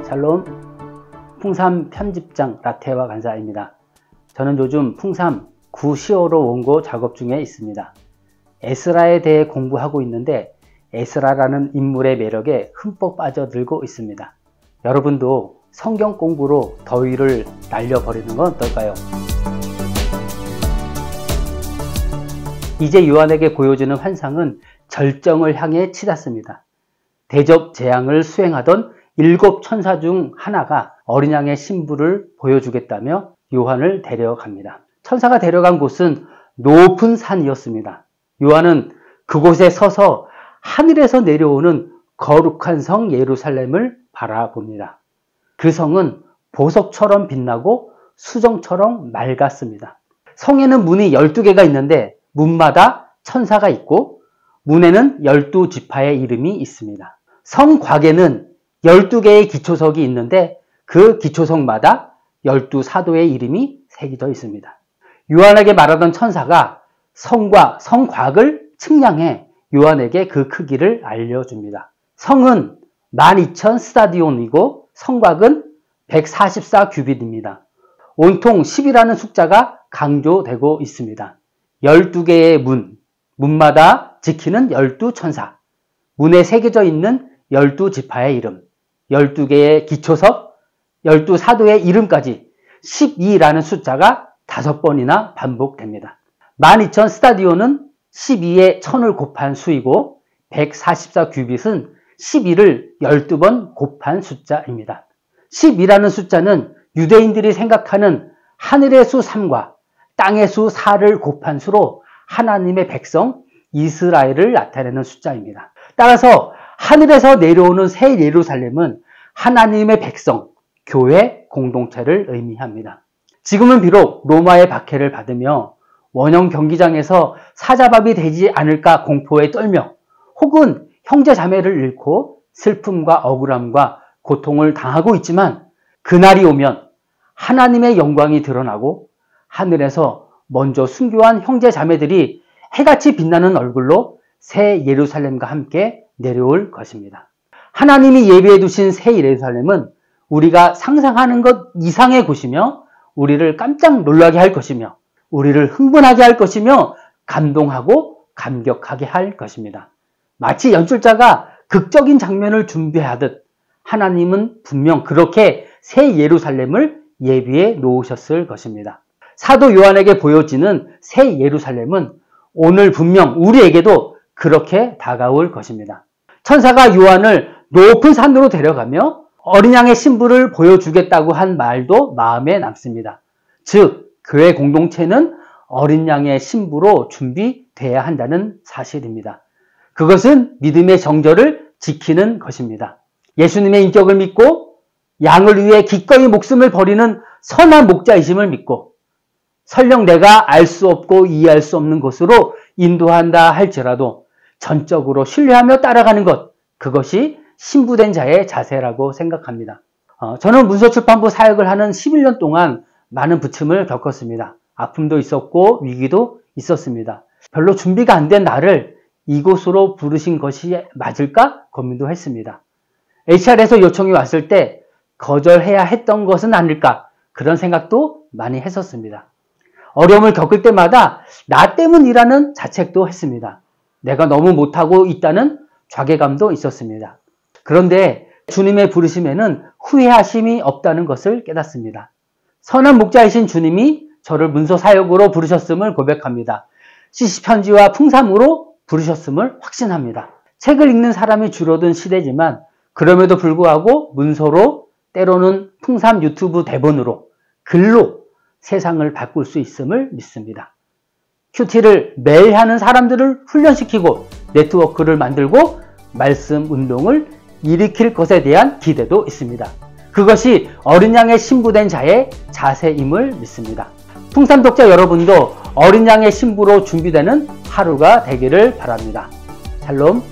샬롬, 풍삼 편집장 라테와 간사입니다. 저는 요즘 풍삼 9시어로 원고 작업 중에 있습니다. 에스라에 대해 공부하고 있는데 에스라라는 인물의 매력에 흠뻑 빠져들고 있습니다. 여러분도 성경 공부로 더위를 날려버리는 건 어떨까요? 이제 요한에게 보여주는 환상은 절정을 향해 치닫습니다. 대접 재앙을 수행하던 7 천사 중 하나가 어린 양의 신부를 보여주겠다며 요한을 데려갑니다. 천사가 데려간 곳은 높은 산이었습니다. 요한은 그곳에 서서 하늘에서 내려오는 거룩한 성 예루살렘을 바라봅니다. 그 성은 보석처럼 빛나고 수정처럼 맑았습니다. 성에는 문이 12개가 있는데 문마다 천사가 있고 문에는 12지파의 이름이 있습니다. 성 곽에는 12개의 기초석이 있는데 그 기초석마다 12사도의 이름이 새겨져 있습니다. 요한에게 말하던 천사가 성과 성곽을 측량해 요한에게 그 크기를 알려줍니다. 성은 12,000 스타디온이고 성곽은 144 규빗입니다. 온통 10이라는 숫자가 강조되고 있습니다. 12개의 문마다 지키는 12천사, 문에 새겨져 있는 12지파의 이름, 12개의 기초석, 12사도의 이름까지 12라는 숫자가 5번이나 반복됩니다. 12,000 스타디온은 12에 1000을 곱한 수이고 144 규빗은 12를 12번 곱한 숫자입니다. 12라는 숫자는 유대인들이 생각하는 하늘의 수 3과 땅의 수 4를 곱한 수로 하나님의 백성 이스라엘을 나타내는 숫자입니다. 따라서 하늘에서 내려오는 새 예루살렘은 하나님의 백성, 교회 공동체를 의미합니다. 지금은 비록 로마의 박해를 받으며 원형 경기장에서 사자밥이 되지 않을까 공포에 떨며 혹은 형제 자매를 잃고 슬픔과 억울함과 고통을 당하고 있지만 그날이 오면 하나님의 영광이 드러나고 하늘에서 먼저 순교한 형제 자매들이 해같이 빛나는 얼굴로 새 예루살렘과 함께 내려올 것입니다. 하나님이 예비해 두신 새 예루살렘은 우리가 상상하는 것 이상의 곳이며 우리를 깜짝 놀라게 할 것이며 우리를 흥분하게 할 것이며 감동하고 감격하게 할 것입니다. 마치 연출자가 극적인 장면을 준비하듯 하나님은 분명 그렇게 새 예루살렘을 예비해 놓으셨을 것입니다. 사도 요한에게 보여지는 새 예루살렘은 오늘 분명 우리에게도 그렇게 다가올 것입니다. 천사가 요한을 높은 산으로 데려가며 어린 양의 신부를 보여주겠다고 한 말도 마음에 남습니다. 즉, 교회 공동체는 어린 양의 신부로 준비돼야 한다는 사실입니다. 그것은 믿음의 정절을 지키는 것입니다. 예수님의 인격을 믿고 양을 위해 기꺼이 목숨을 버리는 선한 목자이심을 믿고 설령 내가 알 수 없고 이해할 수 없는 것으로 인도한다 할지라도 전적으로 신뢰하며 따라가는 것, 그것이 신부된 자의 자세라고 생각합니다. 저는 문서출판부 사역을 하는 11년 동안 많은 부침을 겪었습니다. 아픔도 있었고 위기도 있었습니다. 별로 준비가 안 된 나를 이곳으로 부르신 것이 맞을까 고민도 했습니다. HR에서 요청이 왔을 때 거절해야 했던 것은 아닐까 그런 생각도 많이 했었습니다. 어려움을 겪을 때마다 나 때문이라는 자책도 했습니다. 내가 너무 못하고 있다는 좌괴감도 있었습니다. 그런데 주님의 부르심에는 후회하심이 없다는 것을 깨닫습니다. 선한 목자이신 주님이 저를 문서 사역으로 부르셨음을 고백합니다. CC 편지와 풍삼으로 부르셨음을 확신합니다. 책을 읽는 사람이 줄어든 시대지만 그럼에도 불구하고 문서로 때로는 풍삼 유튜브 대본으로 글로 세상을 바꿀 수 있음을 믿습니다. 큐티를 매일 하는 사람들을 훈련시키고 네트워크를 만들고 말씀 운동을 일으킬 것에 대한 기대도 있습니다. 그것이 어린 양의 신부된 자의 자세임을 믿습니다. 풍삼 독자 여러분도 어린 양의 신부로 준비되는 하루가 되기를 바랍니다. 샬롬.